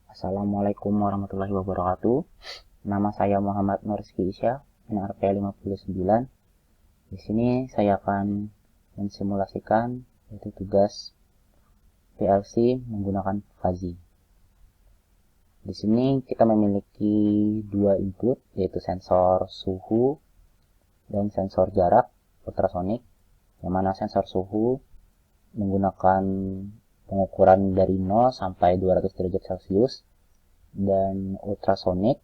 Assalamualaikum warahmatullahi wabarakatuh. Nama saya Muhammad Nurski Isya, NRP 59. Di sini saya akan mensimulasikan yaitu tugas PLC menggunakan fuzzy. Di sini kita memiliki dua input, yaitu sensor suhu dan sensor jarak ultrasonik, yang mana sensor suhu menggunakan pengukuran dari 0 sampai 200 derajat Celcius, dan ultrasonik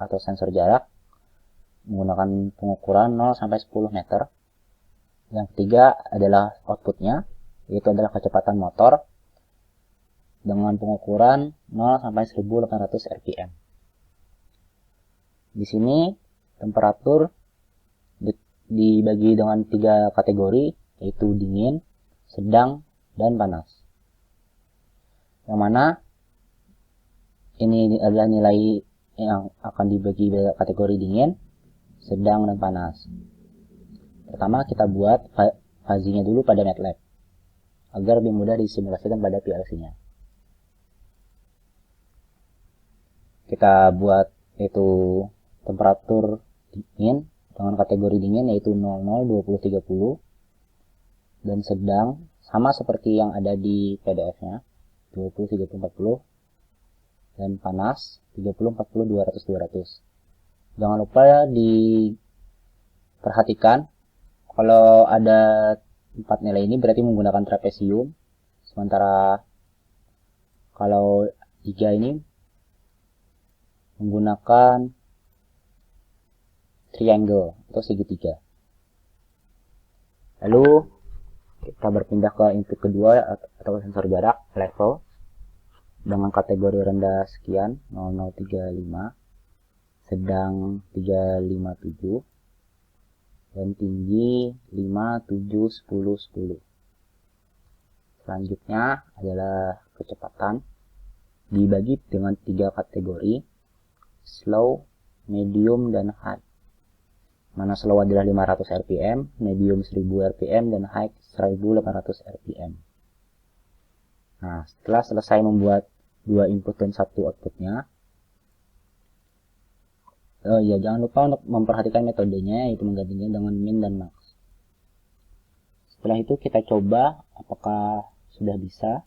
atau sensor jarak menggunakan pengukuran 0 sampai 10 meter. Yang ketiga adalah outputnya, yaitu adalah kecepatan motor dengan pengukuran 0 sampai 1800 rpm. Di sini temperatur dibagi dengan 3 kategori, yaitu dingin, sedang, dan panas. Yang mana ini adalah nilai yang akan dibagi kategori dingin, sedang, dan panas. Pertama kita buat fuzzy-nya dulu pada MATLAB agar lebih mudah disimulasikan pada PLC-nya. Kita buat itu temperatur dingin dengan kategori dingin yaitu 00, 20, 30, dan sedang sama seperti yang ada di PDF-nya 20, 30, 40, dan panas 30, 40, 200, 200. Jangan lupa diperhatikan kalau ada 4 nilai ini berarti menggunakan trapesium, sementara kalau 3 ini menggunakan triangle atau segitiga. Lalu kita berpindah ke input kedua atau sensor jarak level dengan kategori rendah sekian 0035, sedang 357, dan tinggi 5, 7, 10, 10. Selanjutnya adalah kecepatan dibagi dengan 3 kategori, slow, medium, dan high. Mana slow adalah 500 rpm, medium 1000 rpm, dan high 1800 rpm. Nah, setelah selesai membuat 2 input dan 1 outputnya, jangan lupa untuk memperhatikan metodenya, yaitu menggantinya dengan min dan max. Setelah itu kita coba apakah sudah bisa.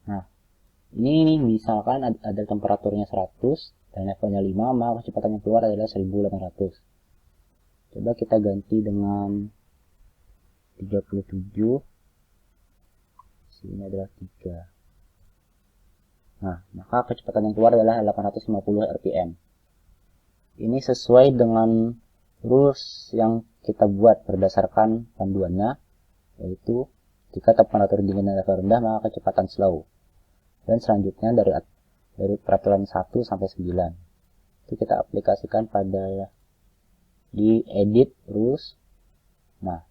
Nah, ini misalkan ada temperaturnya 100 dan levelnya 5, maka kecepatan yang keluar adalah 1800. Coba kita ganti dengan 37. Sini adalah 3. Nah, maka kecepatan yang keluar adalah 850 rpm. Ini sesuai dengan rules yang kita buat berdasarkan panduannya, yaitu jika temperatur dingin dan level rendah maka kecepatan slow. Dan selanjutnya dari peraturan 1 sampai 9. Itu kita aplikasikan pada di edit rules. Nah,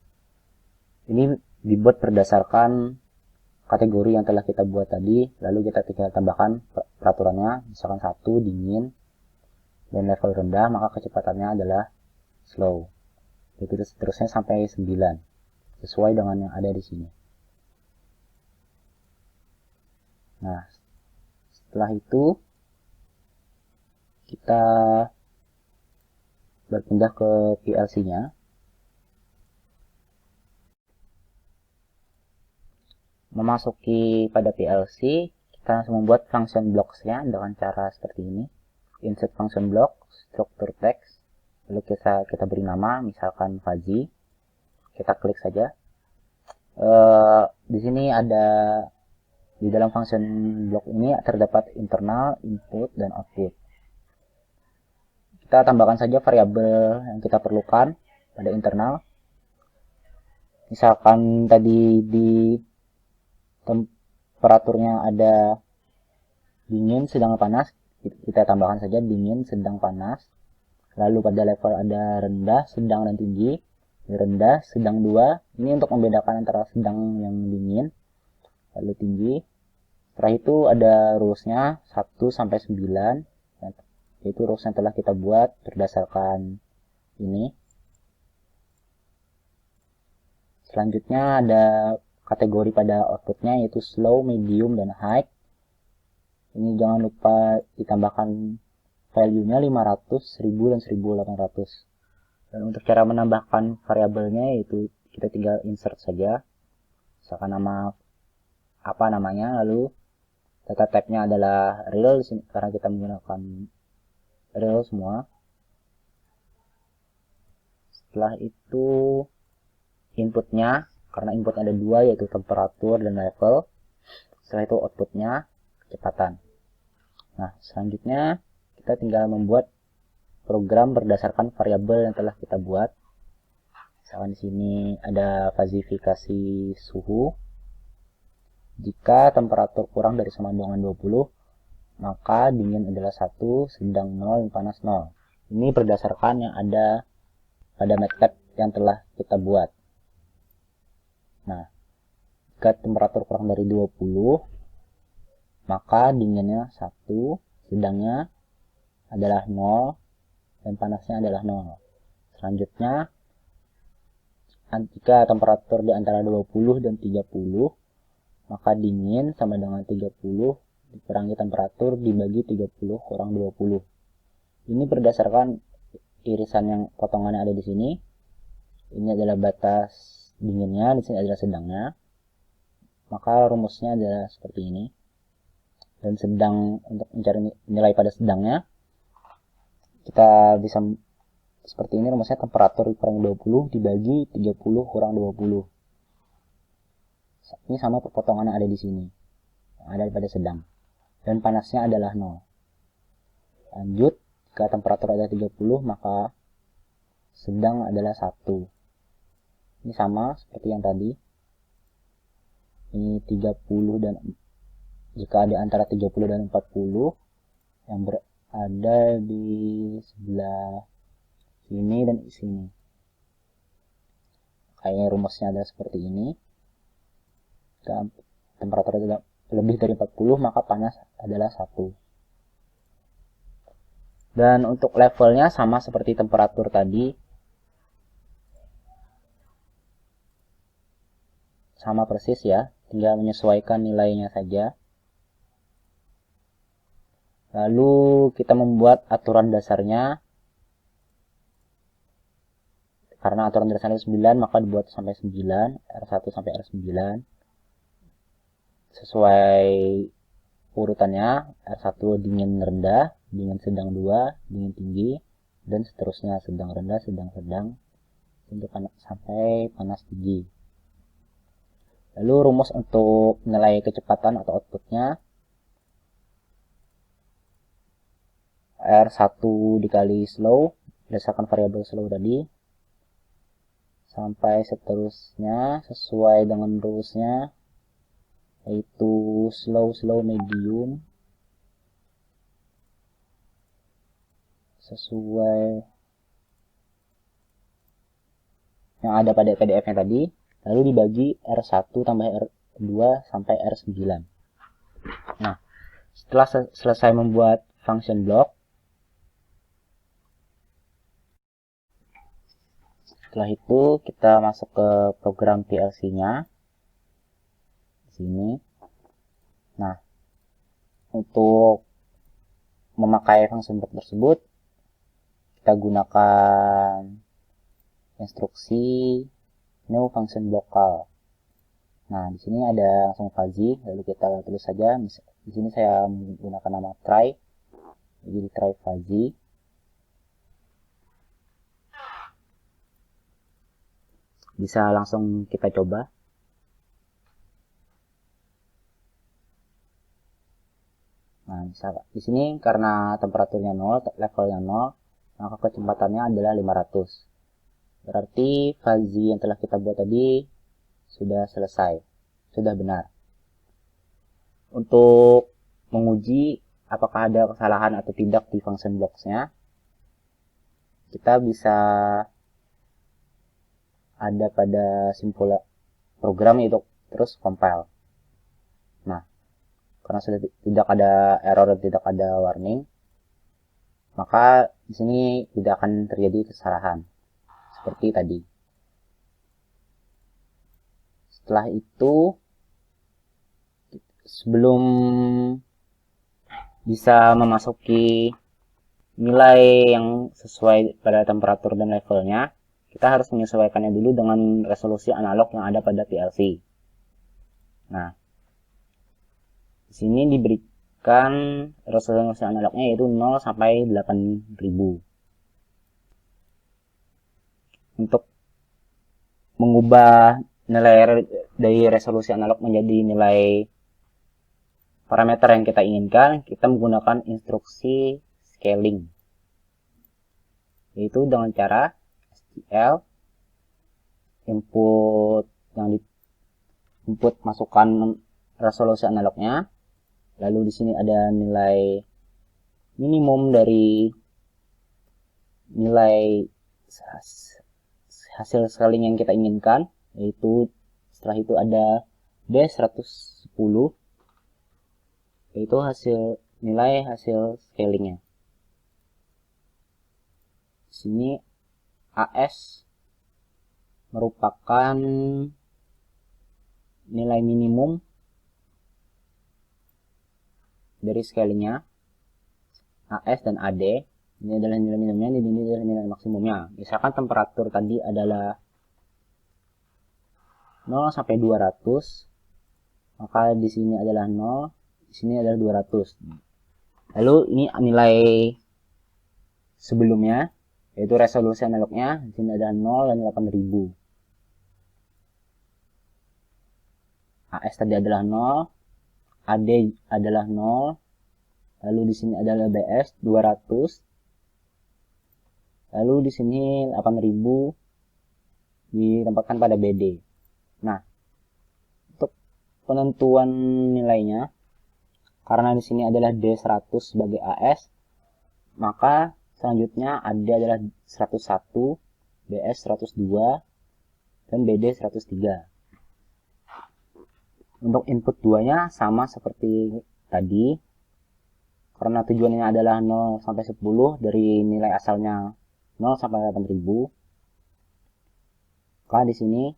ini dibuat berdasarkan kategori yang telah kita buat tadi, lalu kita tinggal tambahkan peraturannya, misalkan 1 dingin dan level rendah, maka kecepatannya adalah slow. Begitu seterusnya sampai 9, sesuai dengan yang ada di sini. Nah, setelah itu kita berpindah ke PLC-nya. Memasuki pada PLC, kita langsung membuat function blocks-nya dengan cara seperti ini. Insert function block, structure text, lalu kita beri nama, misalkan fuzzy. Kita klik saja. Di sini di dalam function block ini terdapat internal, input, dan output. Kita tambahkan saja variabel yang kita perlukan pada internal. Misalkan tadi di temperaturnya ada dingin, sedang, panas, kita tambahkan saja dingin, sedang, panas. Lalu pada level ada rendah, sedang, dan tinggi. Rendah, sedang 2, ini untuk membedakan antara sedang yang dingin, lalu tinggi. Setelah itu ada rules-nya 1 sampai 9, yaitu rules yang telah kita buat berdasarkan ini. Selanjutnya ada kategori pada outputnya, yaitu slow, medium, dan high. Ini jangan lupa ditambahkan value-nya 500, 1000, dan 1800. Dan untuk cara menambahkan variabelnya yaitu kita tinggal insert saja. Misalkan nama apa namanya, lalu data type-nya adalah real karena kita menggunakan real semua. Setelah itu inputnya, karena input ada dua yaitu temperatur dan level. Setelah itu outputnya kecepatan. Nah, selanjutnya kita tinggal membuat program berdasarkan variabel yang telah kita buat. Misalkan di sini ada fazifikasi suhu. Jika temperatur kurang dari sama dengan 20, maka dingin adalah 1, sedang 0, dan panas 0. Ini berdasarkan yang ada pada MATLAB yang telah kita buat. Nah, jika temperatur kurang dari 20, maka dinginnya 1, sedangnya adalah 0, dan panasnya adalah 0. Selanjutnya, jika temperatur di antara 20 dan 30, maka dingin sama dengan 30 dikurangi temperatur dibagi 30 kurang 20. Ini berdasarkan irisan yang potongannya ada di sini. Ini adalah batas dinginnya, di sini adalah sedangnya. Maka rumusnya adalah seperti ini. Dan sedang, untuk mencari nilai pada sedangnya, kita bisa seperti ini rumusnya, temperatur kurang 20 dibagi 30 kurang 20. Ini sama potongannya ada di sini. Yang ada pada sedang. Dan panasnya adalah 0. Lanjut, jika temperatur ada 30, maka sedang adalah 1. Ini sama seperti yang tadi. Ini 30 dan jika ada antara 30 dan 40 yang berada di sebelah sini dan sini. Kayaknya rumusnya adalah seperti ini. Jika temperatur adalah lebih dari 40, maka panas adalah 1. Dan untuk levelnya sama seperti temperatur tadi. Sama persis ya, tinggal menyesuaikan nilainya saja. Lalu kita membuat aturan dasarnya. Karena aturan dasarnya 9, maka dibuat sampai 9, R1 sampai R9. Sesuai urutannya, R1 dingin rendah, dingin sedang 2, dingin tinggi, dan seterusnya, sedang rendah, sedang sedang, untuk sampai panas tinggi. Lalu rumus untuk nilai kecepatan atau outputnya, R1 dikali slow, berdasarkan variabel slow tadi, sampai seterusnya sesuai dengan rumusnya, yaitu slow, medium, sesuai yang ada pada PDF yang tadi, lalu dibagi R1 tambah R2 sampai R9. Nah, setelah selesai membuat function block, setelah itu kita masuk ke program PLC-nya di sini. Nah, untuk memakai function block tersebut, kita gunakan instruksi new function local. Nah, di sini ada langsung fuzzy, lalu kita tulis saja. Di sini saya menggunakan nama try, jadi try fuzzy. Bisa langsung kita coba. Nah, misalnya di sini karena temperaturnya 0, levelnya 0, maka kecepatannya adalah 500. Berarti fuzzy yang telah kita buat tadi sudah selesai, sudah benar. Untuk menguji apakah ada kesalahan atau tidak di function blocks-nya, kita bisa ada pada simpul program itu terus compile. Nah, karena sudah tidak ada error dan tidak ada warning, maka di sini tidak akan terjadi kesalahan seperti tadi. Setelah itu, sebelum bisa memasuki nilai yang sesuai pada temperatur dan levelnya, kita harus menyesuaikannya dulu dengan resolusi analog yang ada pada PLC. Nah, di sini diberikan resolusi analognya yaitu 0 sampai 8000. Untuk mengubah nilai dari resolusi analog menjadi nilai parameter yang kita inginkan, kita menggunakan instruksi scaling, yaitu dengan cara STL input masukkan resolusi analognya, lalu di sini ada nilai minimum dari nilai hasil scaling yang kita inginkan, yaitu setelah itu ada D110, yaitu nilai hasil scalingnya. Di sini AS merupakan nilai minimum dari scalingnya. AS dan AD ini adalah nilai minimumnya, ini adalah nilai maksimumnya. Misalkan temperatur tadi adalah 0 sampai 200, maka di sini adalah 0, di sini adalah 200. Lalu ini nilai sebelumnya, yaitu resolusi analognya, di sini ada 0 dan 8000. AS tadi adalah 0, AD adalah 0, lalu di sini adalah BS 200, lalu di sini 8000 ditempatkan pada BD. Nah, untuk penentuan nilainya, karena di sini adalah D100 sebagai AS, maka selanjutnya AD adalah 101, BS 102, dan BD 103. Untuk input 2-nya sama seperti tadi, karena tujuannya adalah 0 sampai 10 dari nilai asalnya 0 sampai 8000. Maka di sini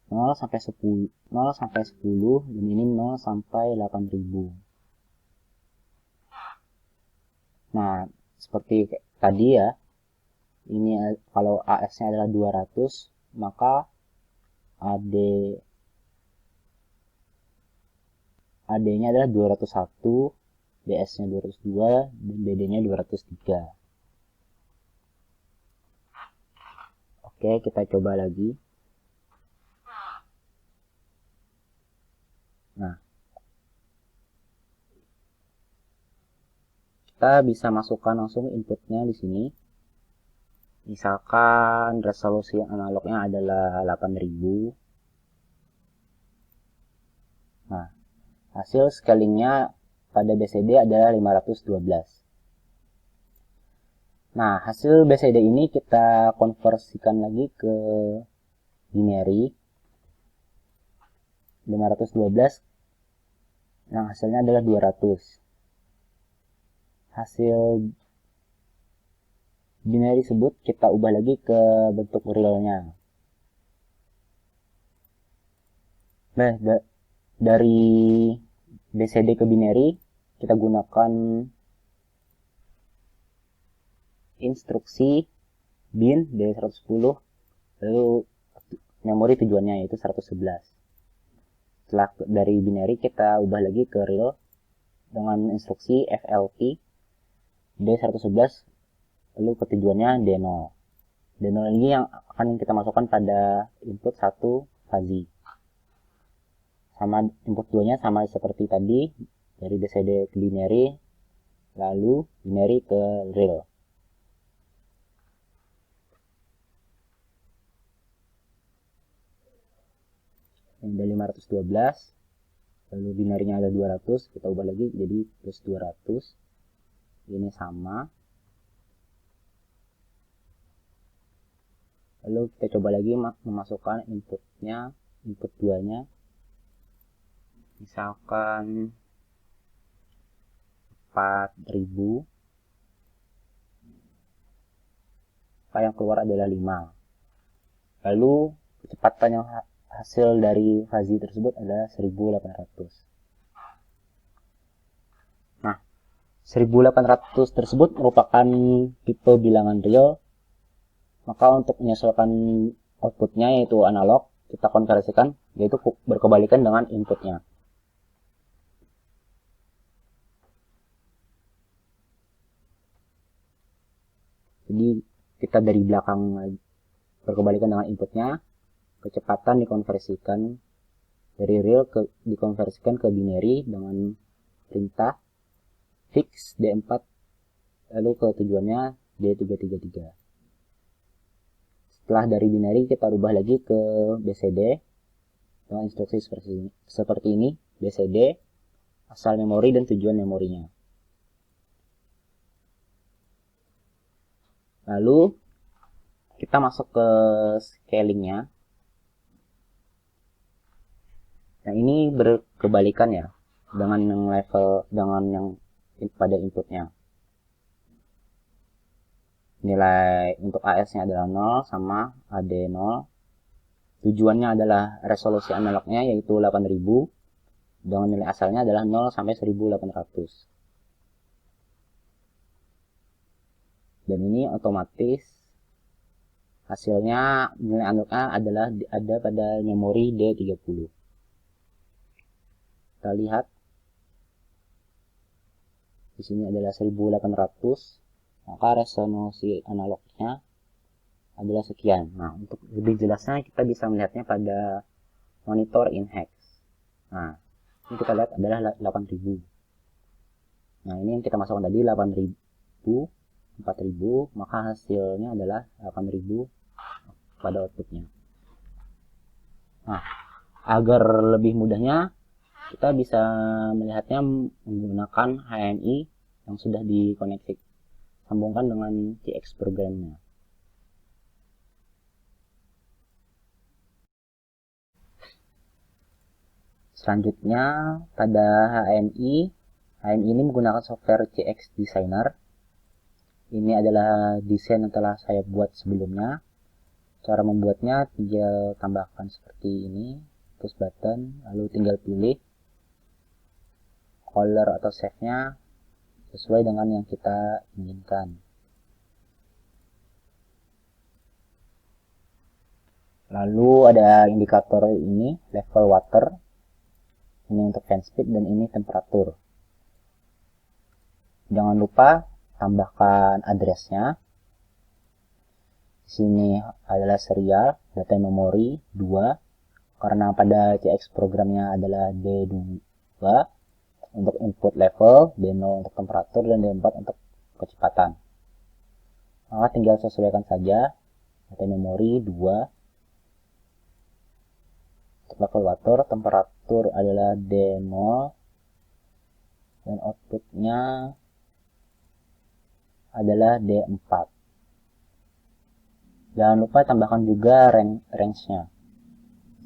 0 sampai 10, 0 sampai 10 dan ini 0 sampai 8000. Nah, seperti tadi ya. Ini kalau AS-nya adalah 200, maka AD-nya adalah 201, BS-nya 202, dan BD-nya 203. Oke, kita coba lagi. Nah, kita bisa masukkan langsung inputnya di sini. Misalkan resolusi analognya adalah 8000. Nah, hasil scalingnya pada BCD adalah 512. Nah, hasil BCD ini kita konversikan lagi ke binary. 512 yang hasilnya adalah 200. Hasil binary tersebut kita ubah lagi ke bentuk realnya. Nah, dari BCD ke binary kita gunakan instruksi bin D110, lalu memori tujuannya yaitu 111. Setelah dari binary kita ubah lagi ke real dengan instruksi FLP D111, lalu ke tujuannya D0. D0 ini yang akan kita masukkan pada input 1 fuzzy. Sama input 2-nya sama seperti tadi, dari BCD ke binary, lalu binary ke real. Yang ada 512, lalu binarinya ada 200, kita ubah lagi jadi plus 200. Ini sama. Lalu kita coba lagi memasukkan inputnya, input 2-nya. Misalkan 4000. Maka yang keluar adalah 5. Lalu kecepatan yang hasil dari fuzzy tersebut adalah 1800. 1800 tersebut merupakan tipe bilangan real, maka untuk menyesuaikan outputnya yaitu analog, kita konversikan yaitu berkebalikan dengan inputnya. Jadi kita dari belakang berkebalikan dengan inputnya, kecepatan dikonversikan dari real dikonversikan ke binary dengan perintah fix D4, lalu ke tujuannya D333. Setelah dari binary kita rubah lagi ke BCD dengan instruksi seperti ini, BCD, asal memori dan tujuan memorinya. Lalu kita masuk ke scalingnya. Nah, ini berkebalikan ya dengan yang level dengan yang pada inputnya. Nilai untuk AS-nya adalah 0 sama AD 0. Tujuannya adalah resolusi analognya yaitu 8000 dengan nilai asalnya adalah 0 sampai 1800. Dan ini otomatis hasilnya nilai analognya adalah ada pada memori D30. Kita lihat di sini adalah 1800, maka resolusi analognya adalah sekian. Nah, untuk lebih jelasnya kita bisa melihatnya pada monitor in hex. Nah, ini kita lihat adalah 8000. Nah, ini yang kita masukkan tadi 8000, 4000, maka hasilnya adalah 8000 pada outputnya. Nah, agar lebih mudahnya kita bisa melihatnya menggunakan HMI yang sudah dikoneksi sambungkan dengan TX programnya. Selanjutnya pada HMI ini menggunakan software CX Designer. Ini adalah desain yang telah saya buat sebelumnya. Cara membuatnya tinggal tambahkan seperti ini, push button, lalu tinggal pilih color atau shape-nya sesuai dengan yang kita inginkan. Lalu ada indikator ini, level water. Ini untuk fan speed dan ini temperatur. Jangan lupa tambahkan addressnya. Di sini adalah serial, data memori 2, karena pada CX programnya adalah D2 untuk input level, D0 untuk temperatur, dan D4 untuk kecepatan. Maka tinggal sesuaikan saja, data memori 2, untuk level water, temperatur adalah D0, dan outputnya adalah D4. Jangan lupa tambahkan juga range-nya.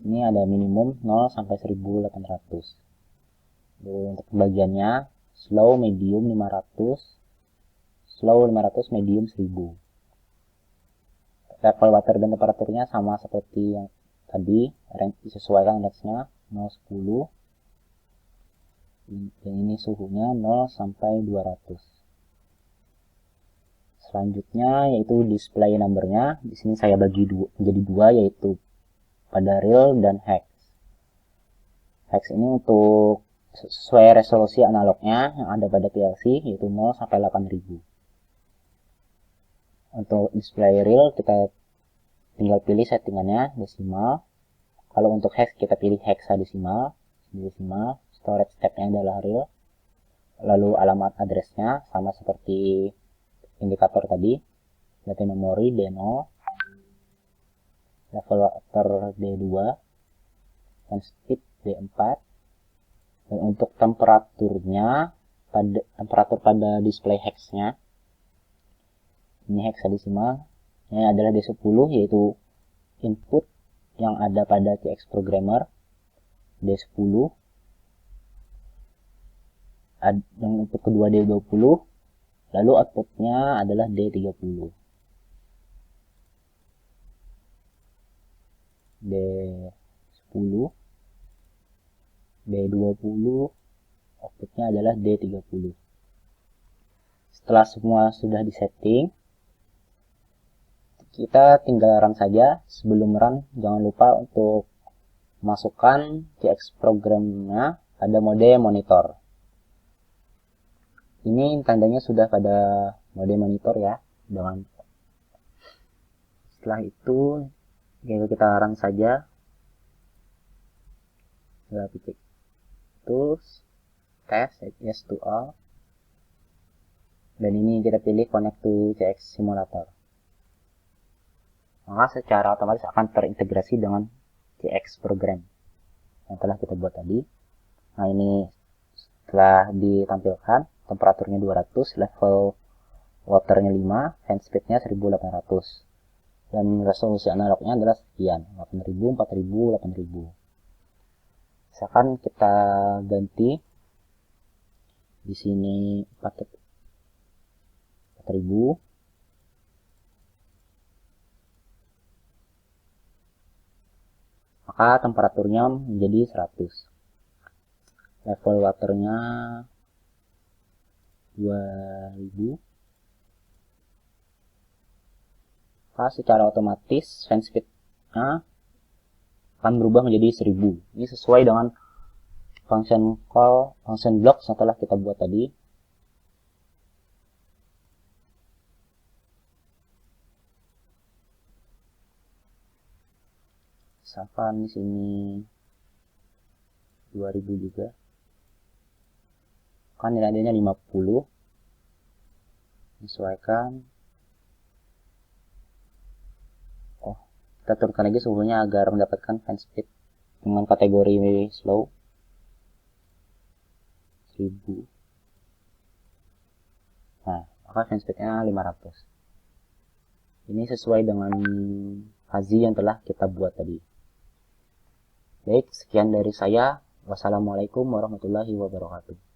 Ini ada minimum 0 sampai 1800. Untuk pembagiannya slow, medium 500, slow 500, medium 1000. Level water dan temperaturnya sama seperti yang tadi, range disesuaikan range-nya 0-10. Dan ini suhunya 0 sampai 200. Selanjutnya yaitu display numbernya. Di sini saya bagi menjadi dua, yaitu pada real dan hex. Hex ini untuk sesuai resolusi analognya yang ada pada PLC, yaitu 0 sampai 8000. Untuk display real kita tinggal pilih settingannya desimal. Kalau untuk hex kita pilih hexadesimal. Storage type-nya adalah real. Lalu alamat address-nya sama seperti indikator tadi, data memori D0, level water D2, fan speed D4, dan untuk temperaturnya temperatur pada display hex-nya ini hexadesimal, ini adalah D10, yaitu input yang ada pada CX programmer D10, yang input kedua D20, lalu outputnya adalah D30. D10, D20, outputnya adalah D30. Setelah semua sudah disetting, kita tinggal run saja. Sebelum run, jangan lupa untuk masukkan JX programnya pada mode monitor. Ini tandanya sudah pada mode monitor ya. Setelah itu, kita run saja. Tinggal titik tools, test, yes to all. Dan ini kita pilih connect to JX Simulator. Maka secara otomatis akan terintegrasi dengan JX program yang telah kita buat tadi. Nah, ini setelah ditampilkan, temperaturnya 200, level waternya 5, hand speednya 1800. Dan resolusi analognya adalah sekian, 8000, 4000, 8000. Misalkan kita ganti di sini 4000. Maka temperaturnya menjadi 100. Level waternya 2000. Maka secara otomatis fan speed-nya akan berubah menjadi 1000. Ini sesuai dengan function call, function block setelah kita buat tadi. Misalkan di sini 2000 juga. Kan nilainya 50. Sesuaikan. Oh, kita turunkan lagi suhunya agar mendapatkan fan speed dengan kategori slow. 1000. Nah, maka fan speednya 500. Ini sesuai dengan fuzzy yang telah kita buat tadi. Baik, sekian dari saya. Wassalamualaikum warahmatullahi wabarakatuh.